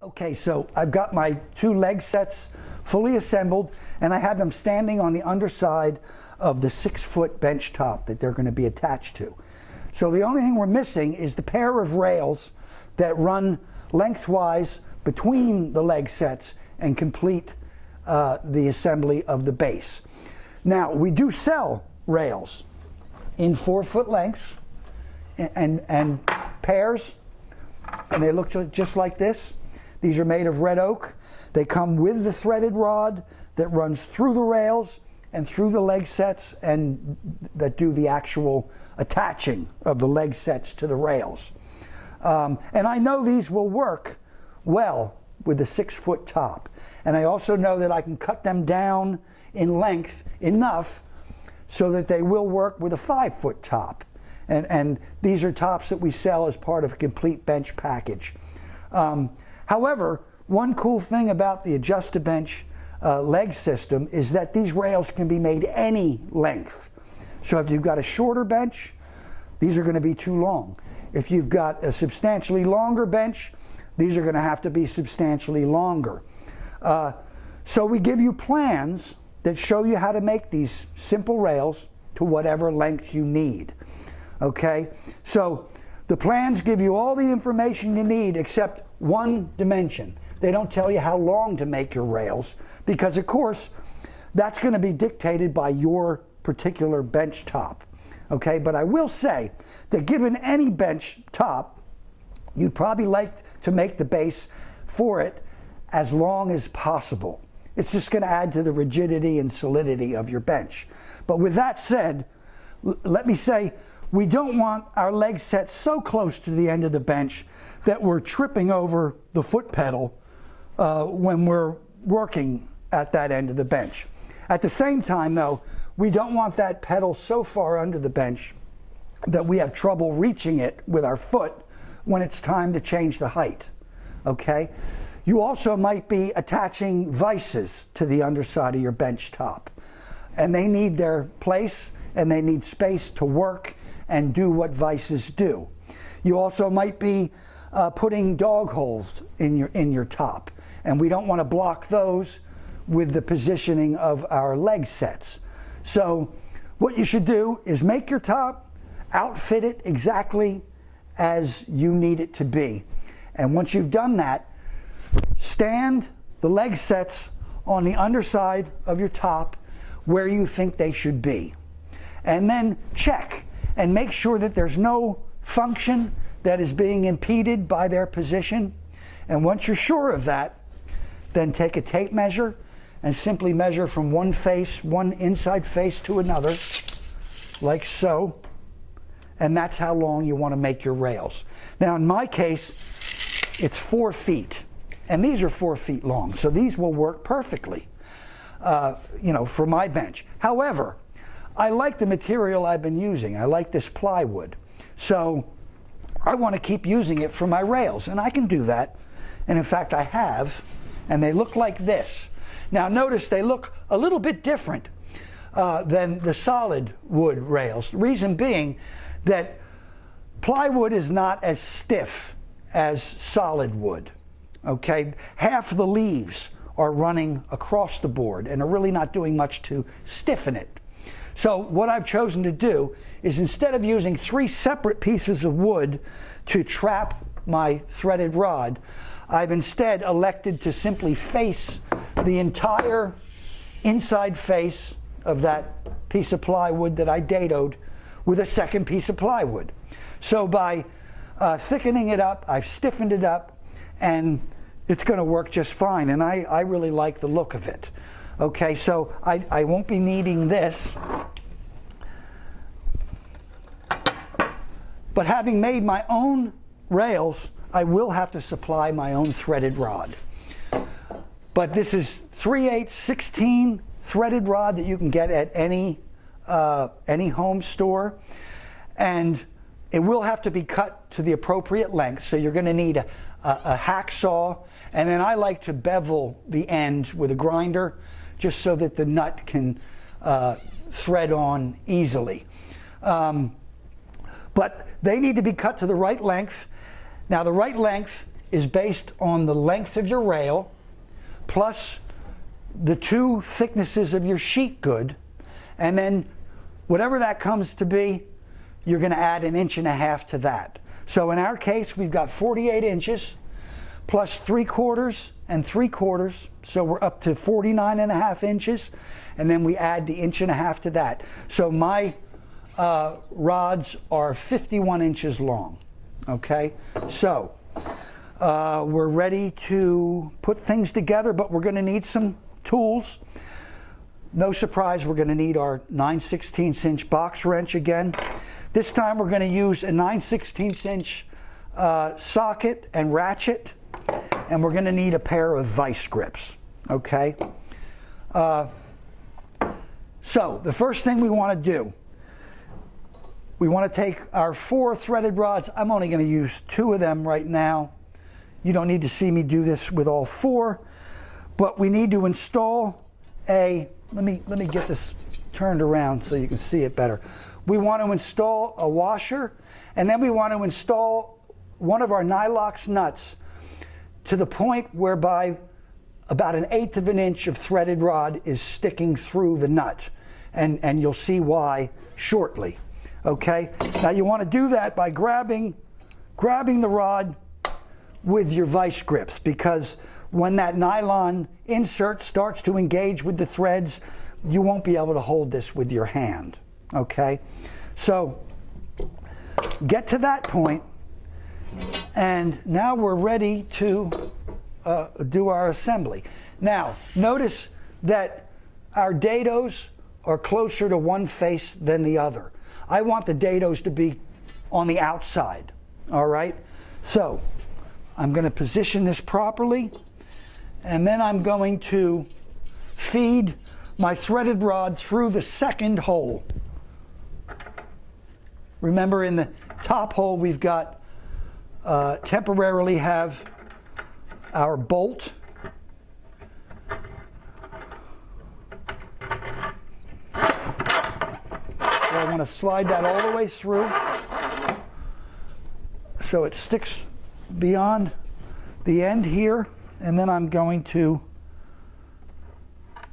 Okay, so I've got my two leg sets fully assembled, and I have them standing on the underside of the 6-foot bench top that they're going to be attached to. So the only thing we're missing is the pair of rails that run lengthwise between the leg sets and complete the assembly of the base. Now, we do sell rails in 4-foot lengths and pairs, and they look just like this. These are made of red oak. They come with the threaded rod that runs through the rails and through the leg sets, and that do the actual attaching of the leg sets to the rails. And I know these will work well with the 6-foot top. And I also know that I can cut them down in length enough so that they will work with a 5-foot top. And these are tops that we sell as part of a complete bench package. However, one cool thing about the Adjust-A-Bench leg system is that these rails can be made any length. So if you've got a shorter bench, these are going to be too long. If you've got a substantially longer bench, these are going to have to be substantially longer. So we give you plans that show you how to make these simple rails to whatever length you need. Okay, so the plans give you all the information you need except one dimension. They don't tell you how long to make your rails because, of course, that's going to be dictated by your particular bench top. Okay, but I will say that given any bench top, you'd probably like to make the base for it as long as possible. It's just going to add to the rigidity and solidity of your bench. But with that said, let me say, we don't want our leg set so close to the end of the bench that we're tripping over the foot pedal when we're working at that end of the bench. At the same time, though, we don't want that pedal so far under the bench that we have trouble reaching it with our foot when it's time to change the height. Okay? You also might be attaching vices to the underside of your bench top, and they need their place and they need space to work and do what vices do. You also might be putting dog holes in your top, and we don't want to block those with the positioning of our leg sets. So what you should do is make your top, outfit it exactly as you need it to be. And once you've done that, stand the leg sets on the underside of your top where you think they should be. And then check and make sure that there's no function that is being impeded by their position. And once you're sure of that, then take a tape measure and simply measure from one inside face to another, like so. And that's how long you want to make your rails. Now in my case, it's 4 feet. And these are 4 feet long, so these will work perfectly, for my bench. However, I like the material I've been using. I like this plywood. So I want to keep using it for my rails, and I can do that. And in fact, I have, and they look like this. Now notice they look a little bit different than the solid wood rails. Reason being that plywood is not as stiff as solid wood. Okay, half the leaves are running across the board and are really not doing much to stiffen it. So what I've chosen to do is, instead of using 3 separate pieces of wood to trap my threaded rod, I've instead elected to simply face the entire inside face of that piece of plywood that I dadoed with a second piece of plywood. So by thickening it up, I've stiffened it up, and it's going to work just fine, and I really like the look of it. Okay, so I won't be needing this. But having made my own rails, I will have to supply my own threaded rod. But this is 3/8-16 threaded rod that you can get at any home store, and it will have to be cut to the appropriate length. So you're going to need a hacksaw, and then I like to bevel the end with a grinder just so that the nut can thread on easily. But they need to be cut to the right length. Now the right length is based on the length of your rail plus the 2 thicknesses of your sheet good, and then whatever that comes to be, you're going to add 1.5 inches to that. So in our case, we've got 48 inches plus 3/4 and 3/4, so we're up to 49.5 inches, and then we add the 1.5 inches to that. So my rods are 51 inches long. Okay, so we're ready to put things together, but we're going to need some tools. No surprise, we're going to need our 9/16 inch box wrench again. This time we're going to use a 9/16 inch socket and ratchet, and we're going to need a pair of vice grips. Okay, so the first thing we want to do, we want to take our 4 threaded rods. I'm only going to use 2 of them right now. You don't need to see me do this with all 4, but we need to install a, let me get this turned around so you can see it better. We want to install a washer, and then we want to install one of our Nylox nuts to the point whereby about 1/8 of an inch of threaded rod is sticking through the nut, and you'll see why shortly. Okay, now you want to do that by grabbing the rod with your vice grips, because when that nylon insert starts to engage with the threads, you won't be able to hold this with your hand. Okay, so get to that point, and now we're ready to do our assembly. Now notice that our dados are closer to one face than the other. I want the dados to be on the outside. All right, so I'm going to position this properly, and then I'm going to feed my threaded rod through the second hole. Remember, in the top hole we've got temporarily have our bolt. So I want to slide that all the way through so it sticks beyond the end here, and then I'm going to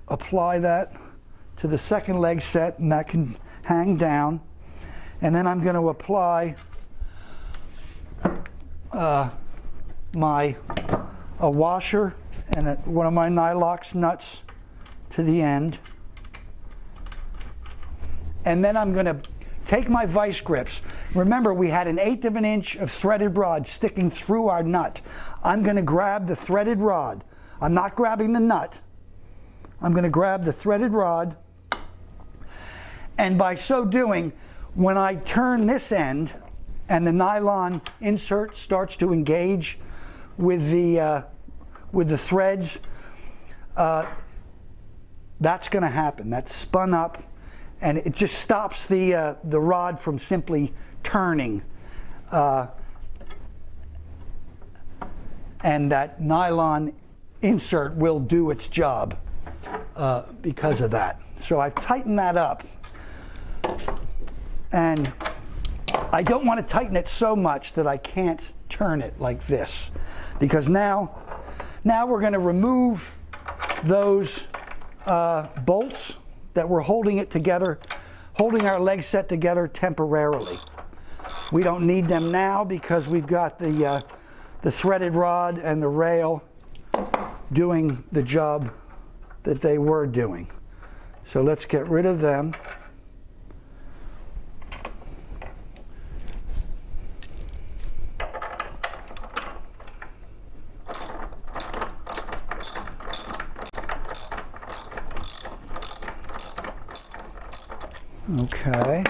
apply that to the second leg set, and that can hang down. And then I'm going to apply a washer and one of my Nylox nuts to the end. And then I'm going to take my vice grips. Remember, we had 1/8 of an inch of threaded rod sticking through our nut. I'm going to grab the threaded rod. I'm not grabbing the nut. I'm going to grab the threaded rod, and by so doing, when I turn this end and the nylon insert starts to engage with the threads, that's going to happen. That's spun up, and it just stops the rod from simply turning, and that nylon insert will do its job because of that. So I've tightened that up, and I don't want to tighten it so much that I can't turn it like this, because now we're going to remove those bolts that were holding it together, holding our leg set together temporarily. We don't need them now because we've got the threaded rod and the rail doing the job that they were doing. So let's get rid of them. Okay.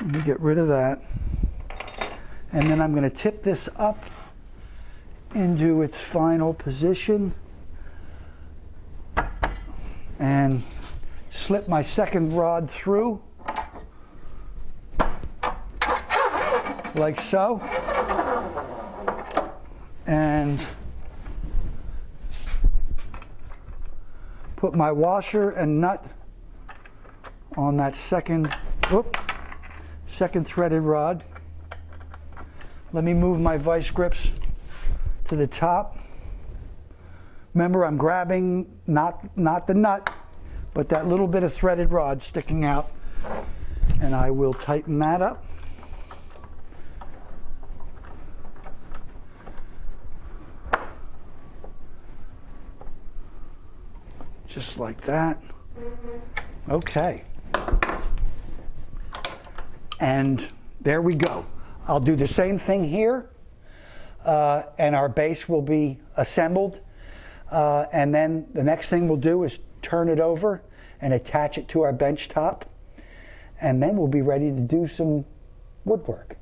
Let me get rid of that. And then I'm going to tip this up into its final position and slip my second rod through like so, and put my washer and nut on that second second threaded rod. Let me move my vice grips to the top. Remember, I'm grabbing not the nut, but that little bit of threaded rod sticking out, and I will tighten that up. Just like that. Okay. And there we go. I'll do the same thing here, and our base will be assembled. And then the next thing we'll do is turn it over and attach it to our bench top. And then we'll be ready to do some woodwork.